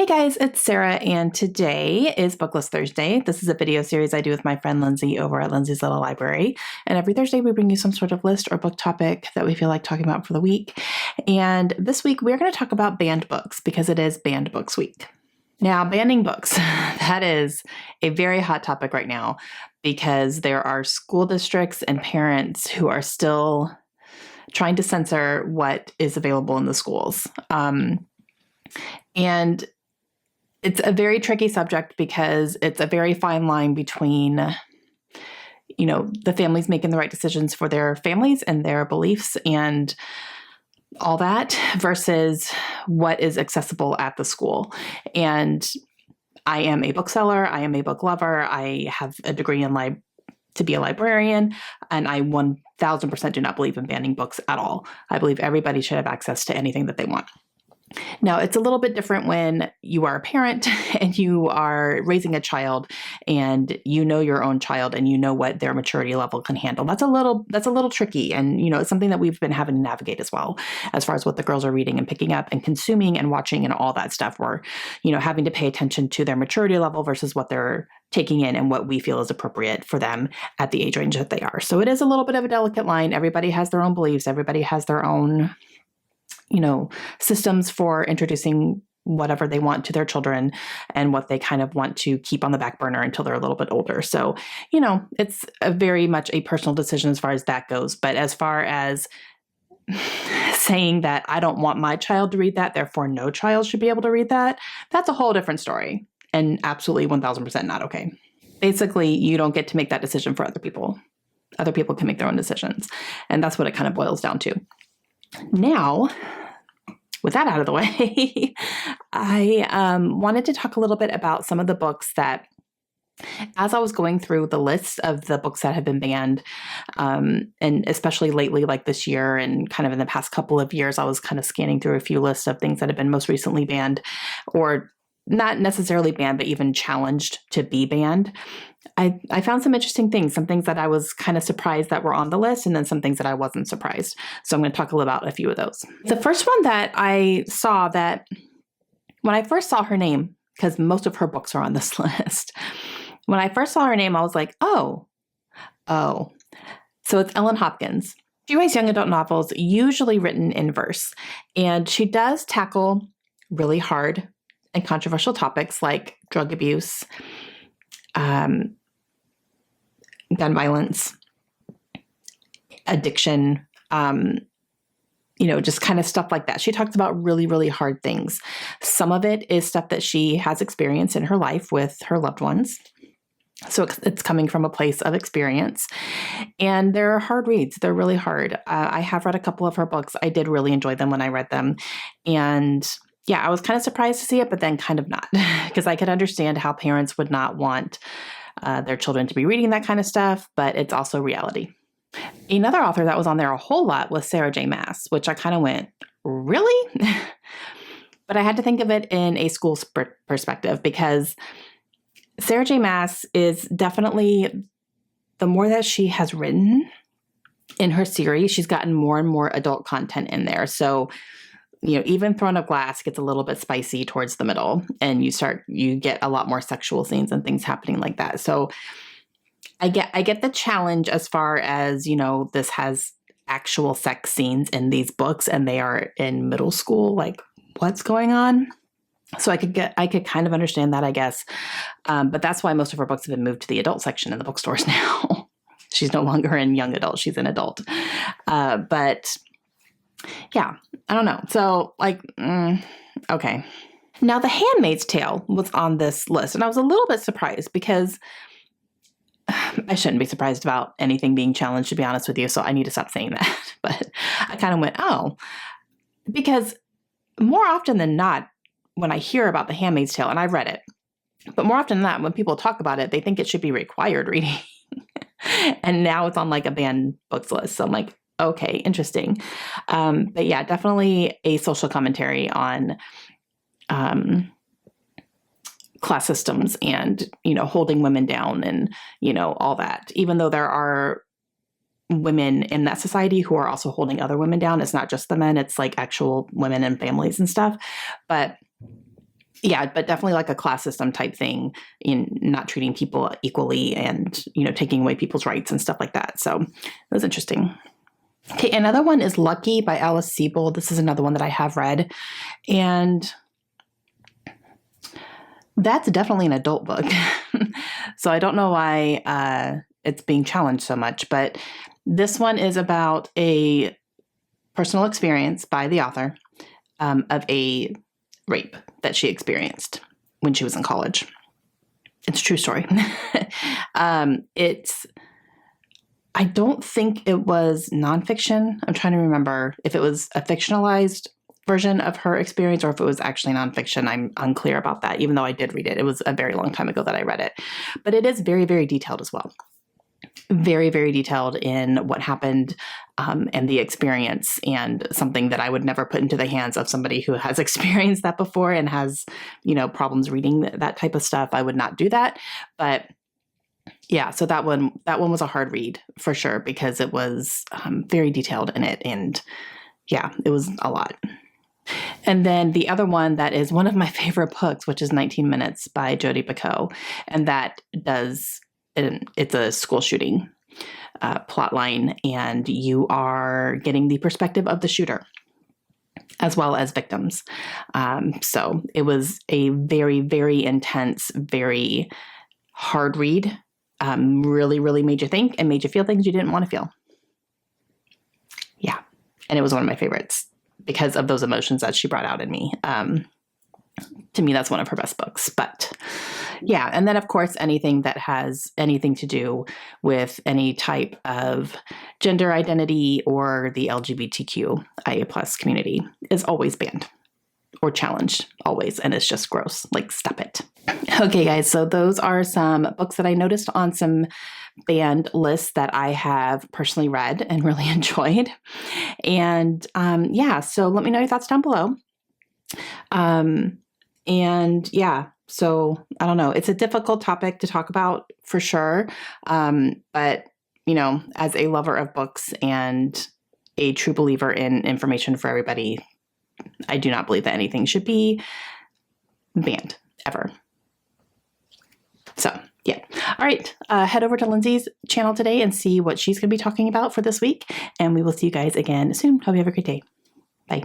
Guys, it's Sarah, and today is BookList Thursday. This is a video series I do with my friend Lindsay over at Lindsay's Little Library. And every Thursday we bring you some sort of list or book topic that we feel like talking about for the week. And this week we're going to talk about banned books because it is Banned Books Week. Now, banning books, that is a very hot topic right now because there are school districts and parents who are still trying to censor what is available in the schools. And it's a very tricky subject because it's a very fine line between, the families making the right decisions for their families and their beliefs and all that versus what is accessible at the school. And I am a bookseller. I am a book lover. I have a degree in to be a librarian, and I 1000% do not believe in banning books at all. I believe everybody should have access to anything that they want. Now, it's a little bit different when you are a parent and you are raising a child and you know your own child and you know what their maturity level can handle. That's a little tricky. And, it's something that we've been having to navigate as well, as far as what the girls are reading and picking up and consuming and watching and all that stuff. We're, having to pay attention to their maturity level versus what they're taking in and what we feel is appropriate for them at the age range that they are. So it is a little bit of a delicate line. Everybody has their own beliefs. Everybody has their own systems for introducing whatever they want to their children and what they kind of want to keep on the back burner until they're a little bit older. So, it's a very much a personal decision as far as that goes. But as far as saying that I don't want my child to read that, therefore no child should be able to read that, that's a whole different story and absolutely 1000% not okay. Basically, you don't get to make that decision for other people. Other people can make their own decisions. And that's what it kind of boils down to. Now, with that out of the way, I wanted to talk a little bit about some of the books that, as I was going through the list of the books that have been banned, and especially lately, like this year and kind of in the past couple of years, I was kind of scanning through a few lists of things that have been most recently banned or not necessarily banned, but even challenged to be banned. I found some interesting things, some things that I was kind of surprised that were on the list, and then some things that I wasn't surprised. So I'm going to talk a little about a few of those. The first one that I saw that when I first saw her name, because most of her books are on this list, when I first saw her name, I was like, oh. So it's Ellen Hopkins. She writes young adult novels, usually written in verse, and she does tackle really hard and controversial topics like drug abuse, gun violence, addiction, just kind of stuff like that. She talks about really, really hard things. Some of it is stuff that she has experienced in her life with her loved ones. So it's coming from a place of experience. And they're hard reads. They're really hard. I have read a couple of her books. I did really enjoy them when I read them. And yeah, I was kind of surprised to see it, but then kind of not, because I could understand how parents would not want their children to be reading that kind of stuff, but it's also reality. Another author that was on there a whole lot was Sarah J. Maas, which I kind of went, really? But I had to think of it in a school perspective because Sarah J. Maas is definitely, the more that she has written in her series, she's gotten more and more adult content in there. So even Throne of Glass gets a little bit spicy towards the middle, and you get a lot more sexual scenes and things happening like that. So I get the challenge as far as, this has actual sex scenes in these books and they are in middle school. Like, what's going on? So I could kind of understand that, I guess. But that's why most of her books have been moved to the adult section in the bookstores now. She's no longer in young adult. She's an adult. But yeah, I don't know. So okay. Now, The Handmaid's Tale was on this list, and I was a little bit surprised because I shouldn't be surprised about anything being challenged, to be honest with you. So I need to stop saying that. But I kind of went, oh, because more often than not, when I hear about The Handmaid's Tale, and I read it, but more often than not, when people talk about it, they think it should be required reading. And now it's on like a banned books list. So I'm like, okay, interesting. But yeah, definitely a social commentary on class systems and, holding women down and, all that. Even though there are women in that society who are also holding other women down. It's not just the men, it's like actual women and families and stuff. But Yeah, but definitely like a class system type thing in not treating people equally and, taking away people's rights and stuff like that. So it was interesting. Okay, another one is Lucky by Alice Sebold. This is another one that I have read. And that's definitely an adult book. So I don't know why it's being challenged so much, but this one is about a personal experience by the author of a rape that she experienced when she was in college. It's a true story. I don't think it was nonfiction. I'm trying to remember if it was a fictionalized version of her experience or if it was actually nonfiction. I'm unclear about that, even though I did read it. It was a very long time ago that I read it. But it is very, very detailed as well. Very, very detailed in what happened and the experience, and something that I would never put into the hands of somebody who has experienced that before and has, problems reading that type of stuff. I would not do that. But yeah, so that one was a hard read for sure, because it was very detailed in it. And yeah, it was a lot. And then the other one that is one of my favorite books, which is 19 Minutes by Jodi Picoult. And it's a school shooting plot line, and you are getting the perspective of the shooter as well as victims. So it was a very, very intense, very hard read. Really, really made you think and made you feel things you didn't want to feel. Yeah. And it was one of my favorites because of those emotions that she brought out in me. To me, that's one of her best books. But yeah, and then of course, anything that has anything to do with any type of gender identity or the LGBTQIA plus community is always banned or challenged, always. And it's just gross. Like, stop it. Okay, guys. So those are some books that I noticed on some banned lists that I have personally read and really enjoyed. And yeah, so let me know your thoughts down below. And yeah, so I don't know. It's a difficult topic to talk about for sure. But, as a lover of books and a true believer in information for everybody, I do not believe that anything should be banned ever. So yeah. All right. Head over to Lindsay's channel today and see what she's going to be talking about for this week. And we will see you guys again soon. Hope you have a great day. Bye.